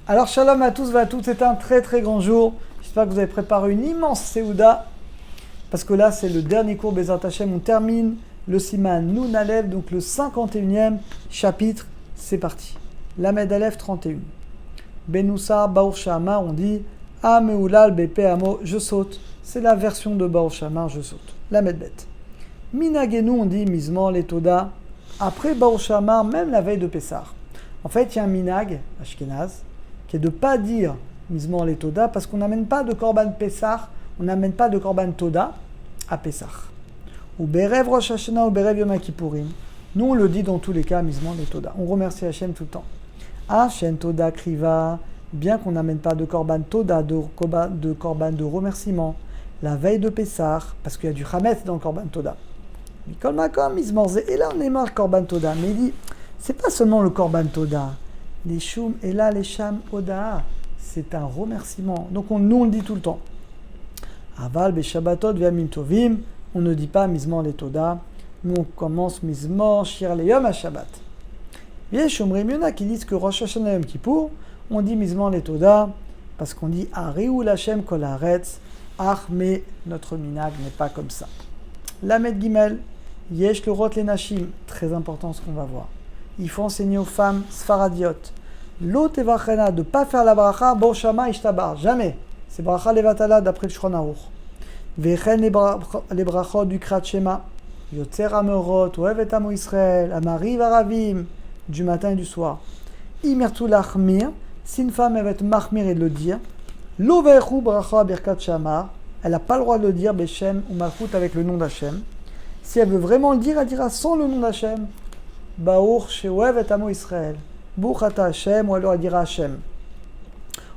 Alors shalom à tous et à toutes, c'est un très très grand jour. J'espère que vous avez préparé une immense Seouda. Parce que là c'est le dernier cours Bezat Hashem. On termine le Siman Nun Aleph, donc le 51e chapitre. C'est parti. Lamed Aleph 31. Benoussar Baour Shamar, on dit Ameoulal Bepe Amo, je saute. C'est la version de Baour Shamar, je saute. Lamed Bet. Minagenu, on dit Mizman Letoda. Après Baour Shamar, même la veille de Pessah. En fait, il y a un minag, Ashkenaz, qui est de ne pas dire Mizman les Toda, parce qu'on n'amène pas de Korban Pessah, on n'amène pas de Korban Toda à Pessah. Ou Berev Rosh Hashanah ou Berev Yom Kippourim. Nous, on le dit dans tous les cas, Mizman les Toda. On remercie Hachem tout le temps. Hachem Toda Kriva, bien qu'on n'amène pas de Korban Toda, de Korban de remerciement, la veille de Pessah, parce qu'il y a du Chametz dans le Korban Toda. Mikol Makom, Mizman Ze, et là on est marre Korban Toda, mais il dit, c'est pas seulement le Korban Toda. Les Shum et là les Sham Oda, c'est un remerciement. Donc nous on le dit tout le temps. Aval be Shabbatot ve'amim tovim, on ne dit pas Mizman les Toda. Nous on commence Mizman Shir Leyom à Shabbat. Bien Shomrim, il y en a qui disent que Rosh Hashanah Yom Kippour, on dit Mizman les Toda parce qu'on dit Ariou Lachem Kol Haaretz. Mais notre minag n'est pas comme ça. Lamed Gimel, Yesh Lorot le Nashim, très important ce qu'on va voir. Il faut enseigner aux femmes sfaradiotes. L'autre evachena, de ne pas faire la bracha, Baour Shama ishtabar, jamais. C'est bracha levatala d'après le Shulchan Aruch. Vechen les brachot du Krat Shema, Yotzer Amerot, Ohevet Amo Israël, Amari Varavim, du matin et du soir. Imertu lachmir, si une femme va être mahmir et de le dire, Lo vechu bracha birkat shamar, elle n'a pas le droit de le dire, Beshem ou Malchut avec le nom d'Hachem. Si elle veut vraiment le dire, elle dira sans le nom d'Hachem. Baour shewev et amo Israël. Bouchata Hachem, ou alors elle dira Hachem.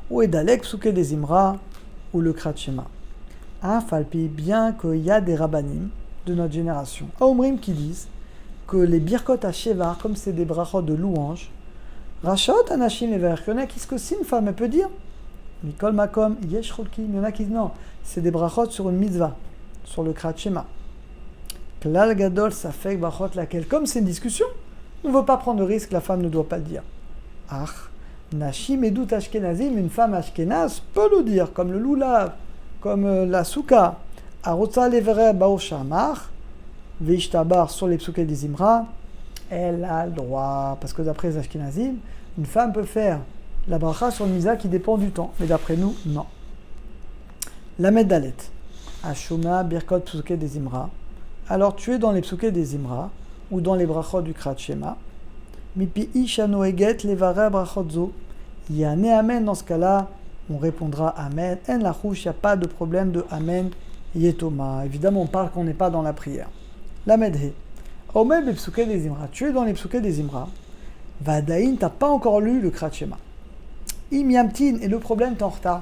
Ou Edalek psuke des Imra, ou le Krat Shema. Falpi, bien qu'il y a des rabbanim de notre génération, Aomrim qui disent que les birkot Hashevar, comme c'est des brachot de louange, Rachot Anashim Lever, il y en a qui disent que si une femme elle peut dire, Mikol Makom, Yesh Cholkim, il y en a qui disent non, c'est des brachot sur une mitzvah, sur le Krat Shema. Klal Gadol, ça fait brachot laquelle, comme c'est une discussion, on ne veut pas prendre de risque, la femme ne doit pas le dire. Nashim Edut Ashkenazim, une femme Ashkenaz peut le dire, comme le Lulav, comme la Souka. Arotza Levere Baour Shamar, Veishtabar sur les psuké des Imra, elle a le droit, parce que d'après les Ashkenazim, une femme peut faire la bracha sur une misa qui dépend du temps, mais d'après nous, non. La Medalet, Ashuma Birkot psuké des Imra. Alors tu es dans les psuké des Imra, ou dans les brachot du Krat Shema, Mipi Ishano Eget Levare brachot zo. Il y a un amen dans ce cas-là, on répondra amen. En la rouche, il n'y a pas de problème de amen yetoma. Évidemment, on parle qu'on n'est pas dans la prière. La medhe. Omel be psuké des Imra. Tu es dans les psuké des Imra. Vadaïn, tu n'as pas encore lu le Krat Shema. Im yamtin, et le problème, tu es en retard.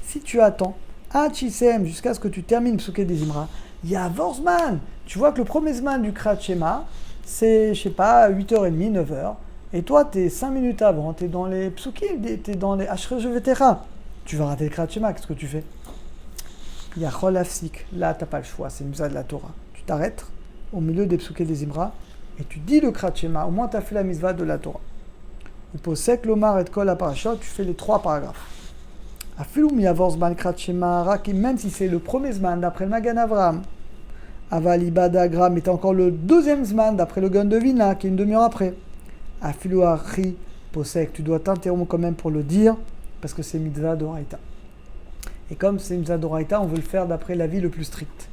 Si tu attends, Hachisem, jusqu'à ce que tu termines psuké des Imra, il y a Vorzman. Tu vois que le premier zman du Krat Shema, c'est, je sais pas, 8h30, 9h. Et toi, tu es 5 minutes avant, tu es dans les psukim, tu es dans les Ashre Jevetera. Tu vas rater le Krat Shema, qu'est-ce que tu fais? Il y a Chol Afsik. Là, tu n'as pas le choix, c'est une misa de la Torah. Tu t'arrêtes au milieu des psuké des Imra et tu dis le Krat Shema. Au moins, tu as fait la mitzvah de la Torah. Il posek l'omar et kol parashot, tu fais les 3 paragraphes. Afilum yavor zman Krat Shema, même si c'est le premier zman d'après le Magan Avram. Aval ibada gram est encore le deuxième zman d'après le Gun de Vina, qui est une demi-heure après. Afilu achi posek, tu dois t'interrompre quand même pour le dire, parce que c'est mitzvah d'oraita. Et comme c'est mitzvah d'oraita, on veut le faire d'après l'avis le plus strict.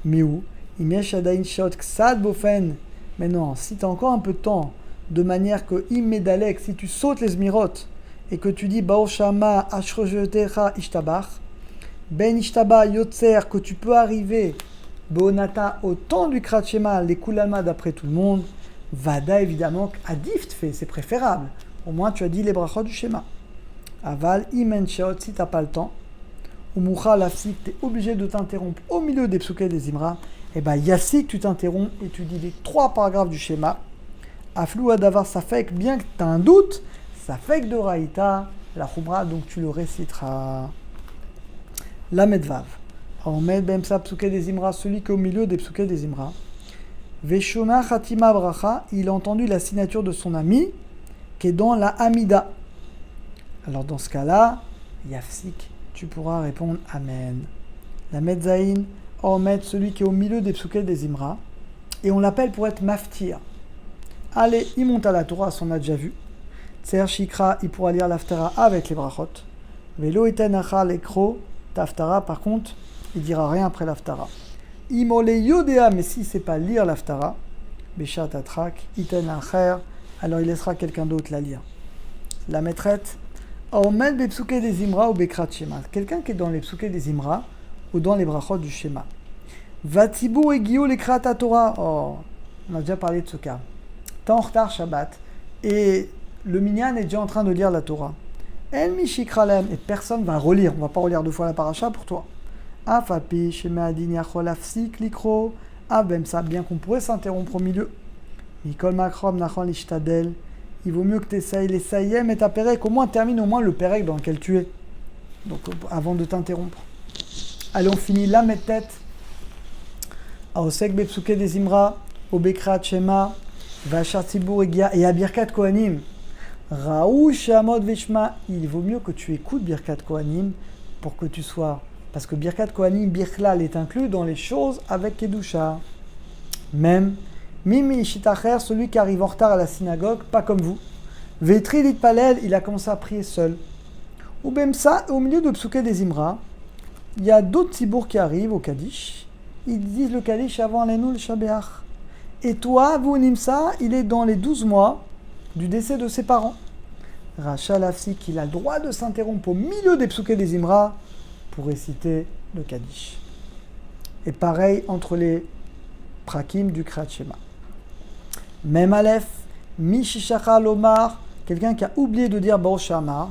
Miou, imesh adain shot ksad bofen. Mais non, si tu as encore un peu de temps, de manière que imedalek, si tu sautes les zmirot, et que tu dis Baour Shama ashrojetecha ishtabach, ben ishtaba yotzer, que tu peux arriver Beonata, au temps du Krat Shema, les Kulama d'après tout le monde, Vada évidemment, Adif fait, c'est préférable. Au moins tu as dit les brachot du Shema. Aval, Imen Sheot, si tu n'as pas le temps, ou Moucha Lafsik, tu es obligé de t'interrompre au milieu des psuké des Imra, et bien Yassik, tu t'interromps et tu dis les 3 paragraphes du Shema. Aflou Adavar, ça fait que bien que tu as un doute, ça fait que de Raïta, la Khumra, donc tu le réciteras. La Medvav. Omed Bemsa psuké des Imra, celui qui est au milieu des psuké des Imra. Veshona Khatima Bracha, il a entendu la signature de son ami, qui est dans la Hamida. Alors dans ce cas-là, Yafsik, tu pourras répondre Amen. La Medzaïn, Omed, celui qui est au milieu des psuké des Imra, et on l'appelle pour être maftir. Allez, il monte à la Torah, on a déjà vu. Tser Shikra, il pourra lire l'Aftara avec les brachot. Velo eten achal ekro, t'Aftara, par contre, il dira rien après l'Aftara. Imole yodea, mais si c'est pas lire l'Aftara, Beshat atrak, iten acher, alors il laissera quelqu'un d'autre la lire. La maîtrette, Omed be psuké des Imra ou bekrat shema. Quelqu'un qui est dans les psuké des Imra ou dans les brachot du Shema. Vatibou et Guillaume les Krata Torah. Oh, on a déjà parlé de ce cas. T'es en retard Shabbat et le minyan est déjà en train de lire la Torah. El mishikralem et personne va relire. On va pas relire deux fois la paracha pour toi. Afapi shema adin yachol afsik likro. Abem ça, bien qu'on pourrait s'interrompre au milieu. Mikol makrom nachon lishtadel. Il vaut mieux que tu essayes les sayem et ta perek. Au moins termine au moins le perek dans lequel tu es. Donc avant de t'interrompre. Allez, on finit la tête. Aosek bepsuke des Imra, obekrat shema, vachar tzibur et à Birkat Kohanim. Raou shamod veshma. Il vaut mieux que tu écoutes Birkat Kohanim pour que tu sois. Parce que Birkat Kohanim, Birklal est inclus dans les choses avec Kedusha. Même Mimi Shitacher, celui qui arrive en retard à la synagogue, pas comme vous. Vetri Litpalel, il a commencé à prier seul. Ou Bemsa, au milieu de Psuké des Imra, il y a d'autres tzibour qui arrivent au Kaddish. Ils disent le Kaddish avant Alenu le Shabéach. Et toi, vous Nimsa, il est dans les 12 mois du décès de ses parents. Rachel Afsik, il a le droit de s'interrompre au milieu des Psuké des Imra pour réciter le Kaddish. Et pareil entre les prakim du Kriyat Shema. Même Aleph, Mishishacha Lomar, quelqu'un qui a oublié de dire Baruch Shamar.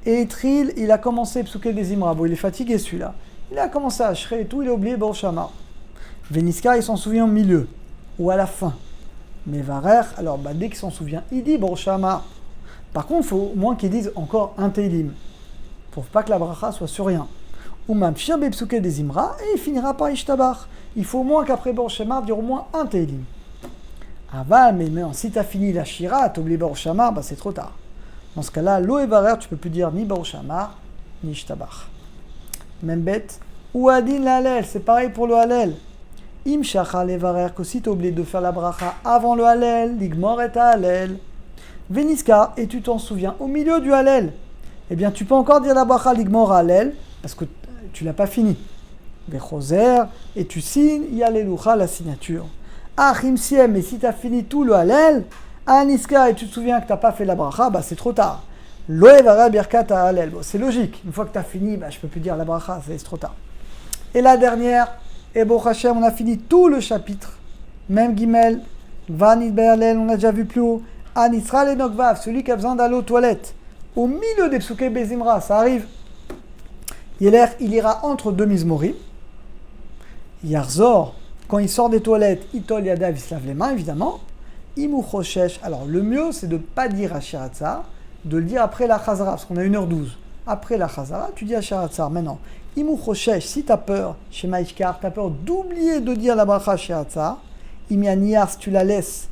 Et Etril, il a commencé Psuké des Imra. Bon, il est fatigué celui-là. Il a commencé à shrer et tout, il a oublié Baruch Shamar. Veniska, il s'en souvient au milieu ou à la fin. Mais Varer, alors dès qu'il s'en souvient, il dit Baruch Shamar. Par contre, il faut au moins qu'il dise encore un Teilim. Pour pas que la bracha soit sur rien. Ou même Shir Bepsuké des Imra, et il finira par Ishtabar. Il faut au moins qu'après Baruch Shamar, dire au moins un Teilim. Aval, mais si tu as fini la Shira, tu oublies Baruch Shamar, c'est trop tard. Dans ce cas-là, Lo et Varer, tu peux plus dire ni Baruch Shamar, ni Ishtabar. Même bête. Ou Adin l'Halel, c'est pareil pour le Halel. Im Shachal et Varer, que si tu as oublié de faire la bracha avant le Halel, l'Igmor est à Halel. Veniska, et tu t'en souviens au milieu du Halel. Eh bien, tu peux encore dire la bracha l'Igmor à Halel, parce que tu l'as pas fini. Vechoser, et tu signes, Yalelucha, la signature. Achim Siem, et si tu as fini tout le Halel, Aniska, et tu te souviens que tu n'as pas fait la bracha, c'est trop tard. Loevara Birkat à Halel. Bon, c'est logique. Une fois que tu as fini, je peux plus dire la bracha, c'est trop tard. Et la dernière, et Baruch Hashem, on a fini tout le chapitre. Même Gimel, Vanit Be'Halel, on a déjà vu plus haut. Anisra le Nokvav, celui qui a besoin d'aller aux toilettes. Au milieu des Psuké Bezimra, ça arrive. Il ira entre deux Mizmorim. Yarzor, quand il sort des toilettes, Itol Yadav, il se lave les mains, évidemment. Imu Choshesh, alors le mieux, c'est de ne pas dire à Shiratzar, de le dire après la Chazara, parce qu'on a 1h12. Après la Chazara, tu dis à Shiratzar, maintenant, Imu Choshesh, si tu as peur, chez Maïchkar, tu as peur d'oublier de dire la bracha Shiratzar, Imianiar, si tu la laisses,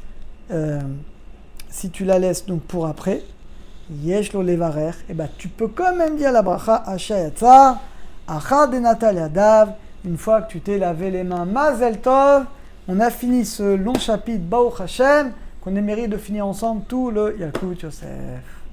donc pour après, Yesh lo levarer, tu peux quand même dire la bracha à Shiratzar, Achad de Natal Yadav, une fois que tu t'es lavé les mains, Mazel Tov. On a fini ce long chapitre Baruch Hashem, qu'on est mérité de finir ensemble tout le Yalkut Yosef.